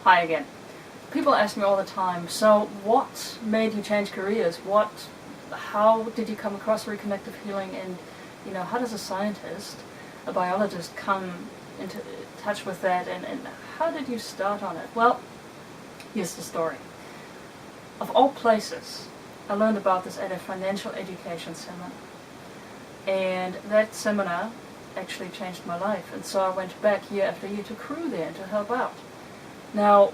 Hi again. People ask me all the time, so what made you change careers? How did you come across reconnective healing, and how does a scientist, a biologist, come into touch with that, and how did you start on it? Well, here's the story. Of all places, I learned about this at a financial education seminar, and that seminar actually changed my life, and so I went back year after year to crew there to help out. Now,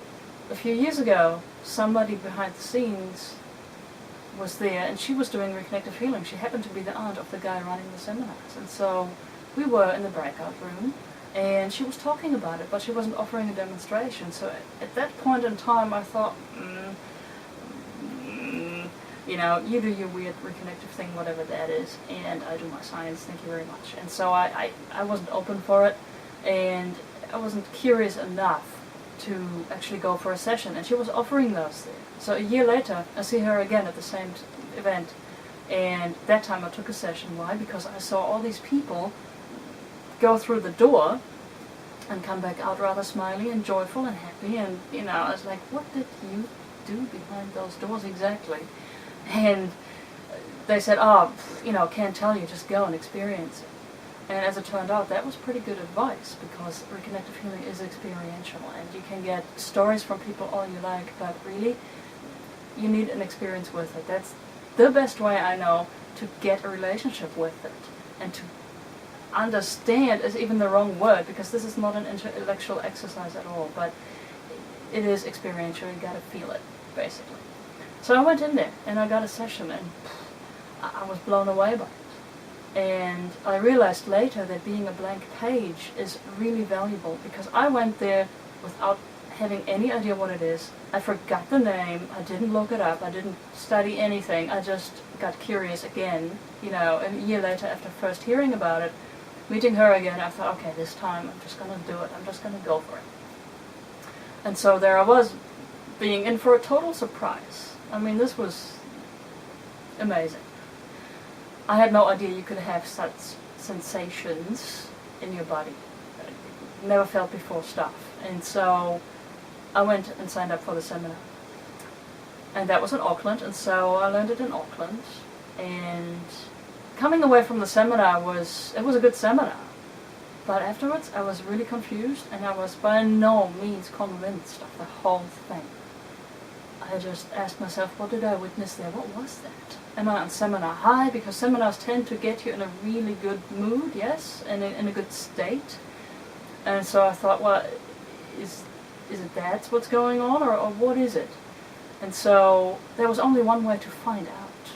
a few years ago, somebody behind the scenes was there, and she was doing reconnective healing. She happened to be the aunt of the guy running the seminars, and so we were in the breakout room, and she was talking about it, but she wasn't offering a demonstration. So at that point in time, I thought, you do your weird reconnective thing, whatever that is, and I do my science, thank you very much. And so I wasn't open for it, and I wasn't curious enough to actually go for a session, and she was offering those there. So a year later, I see her again at the same event, and that time I took a session. Why? Because I saw all these people go through the door and come back out rather smiley and joyful and happy, and I was like, what did you do behind those doors exactly? And they said, can't tell you, just go and experience it. And as it turned out, that was pretty good advice, because reconnective healing is experiential, and you can get stories from people all you like, but really, you need an experience with it. That's the best way I know to get a relationship with it. And to understand is even the wrong word, because this is not an intellectual exercise at all, but it is experiential. You gotta feel it, basically. So I went in there, and I got a session, and I was blown away by it. And I realized later that being a blank page is really valuable, because I went there without having any idea what it is. I forgot the name, I didn't look it up, I didn't study anything, I just got curious again, and a year later, after first hearing about it, meeting her again, I thought, okay, this time I'm just going to do it, I'm just going to go for it. And so there I was, being in for a total surprise. I mean, this was amazing. I had no idea you could have such sensations in your body. Never felt before stuff. And so I went and signed up for the seminar. And that was in Auckland, and so I learned it in Auckland. And coming away from the seminar it was a good seminar. But afterwards I was really confused, and I was by no means convinced of the whole thing. I just asked myself, what did I witness there? What was that? Am I on seminar high? Because seminars tend to get you in a really good mood, yes, and in a good state. And so I thought, well, is it that's what's going on, or what is it? And so there was only one way to find out.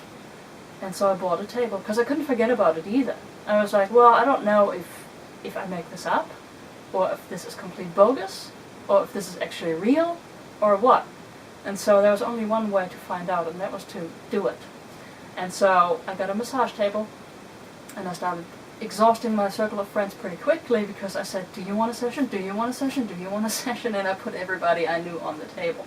And so I bought a table, because I couldn't forget about it either. I was like, well, I don't know if I make this up, or if this is complete bogus, or if this is actually real, or what. And so there was only one way to find out, and that was to do it. And so I got a massage table, and I started exhausting my circle of friends pretty quickly, because I said, do you want a session? Do you want a session? Do you want a session? And I put everybody I knew on the table.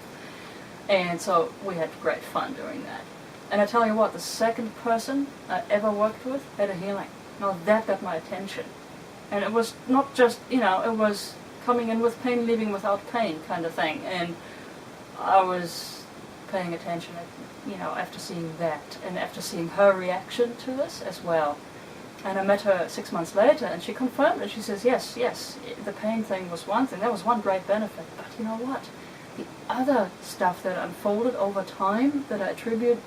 And so we had great fun doing that. And I tell you what, the second person I ever worked with had a healing. Now that got my attention. And it was not just, it was coming in with pain, leaving without pain kind of thing. And I was paying attention, after seeing that, and after seeing her reaction to this as well. And I met her 6 months later, and she confirmed it. She says, yes, the pain thing was one thing. That was one great benefit. But you know what? The other stuff that unfolded over time that I attribute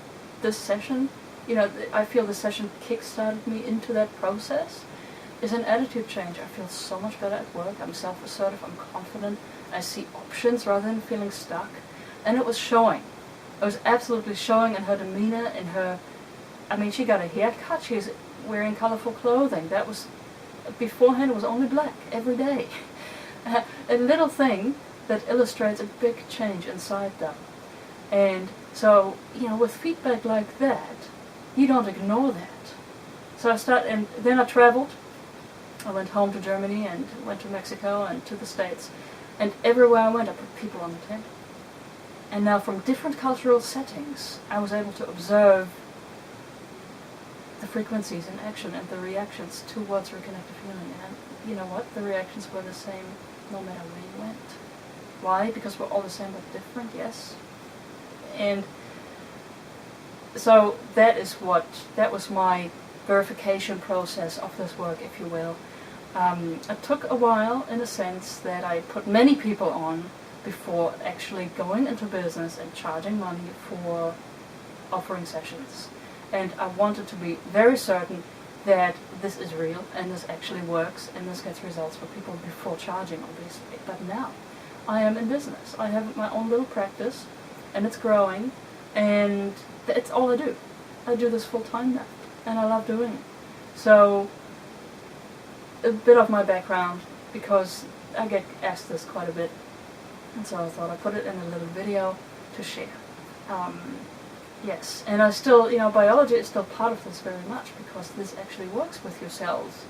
this session, I feel the session kick-started me into that process, is an attitude change. I feel so much better at work. I'm self-assertive. I'm confident. I see options rather than feeling stuck. And it was showing. It was absolutely showing in her demeanor, in her... she got a haircut. She's wearing colorful clothing. That was... Beforehand, it was only black every day. A little thing that illustrates a big change inside them. And so, with feedback like that, you don't ignore that. So and then I traveled. I went home to Germany, and went to Mexico, and to the States. And everywhere I went, I put people on the table. And now from different cultural settings, I was able to observe the frequencies in action and the reactions towards reconnective healing. And you know what? The reactions were the same no matter where you went. Why? Because we're all the same but different, yes. And so that was my verification process of this work, if you will. It took a while, in a sense, that I put many people on before actually going into business and charging money for offering sessions. And I wanted to be very certain that this is real and this actually works and this gets results for people before charging, obviously. But now I am in business. I have my own little practice and it's growing, and it's all I do. I do this full time now and I love doing it. So a bit of my background, because I get asked this quite a bit, and so I thought I'd put it in a little video to share. Yes, and I still, biology is still part of this very much, because this actually works with your cells,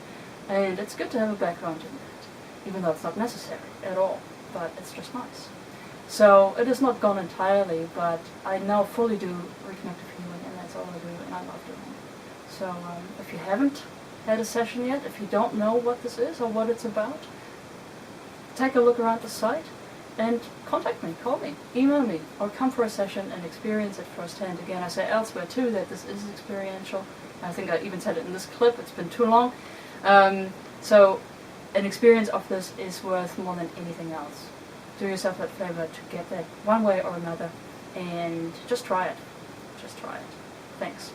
and it's good to have a background in that, even though it's not necessary at all, but it's just nice. So it is not gone entirely, but I now fully do reconnective healing, and that's all I do, and I love doing it. So if you haven't had a session yet, if you don't know what this is or what it's about, take a look around the site and contact me, call me, email me, or come for a session and experience it firsthand. Again, I say elsewhere too that this is experiential. I think I even said it in this clip, it's been too long. So an experience of this is worth more than anything else. Do yourself that favor to get that one way or another, and just try it. Just try it. Thanks.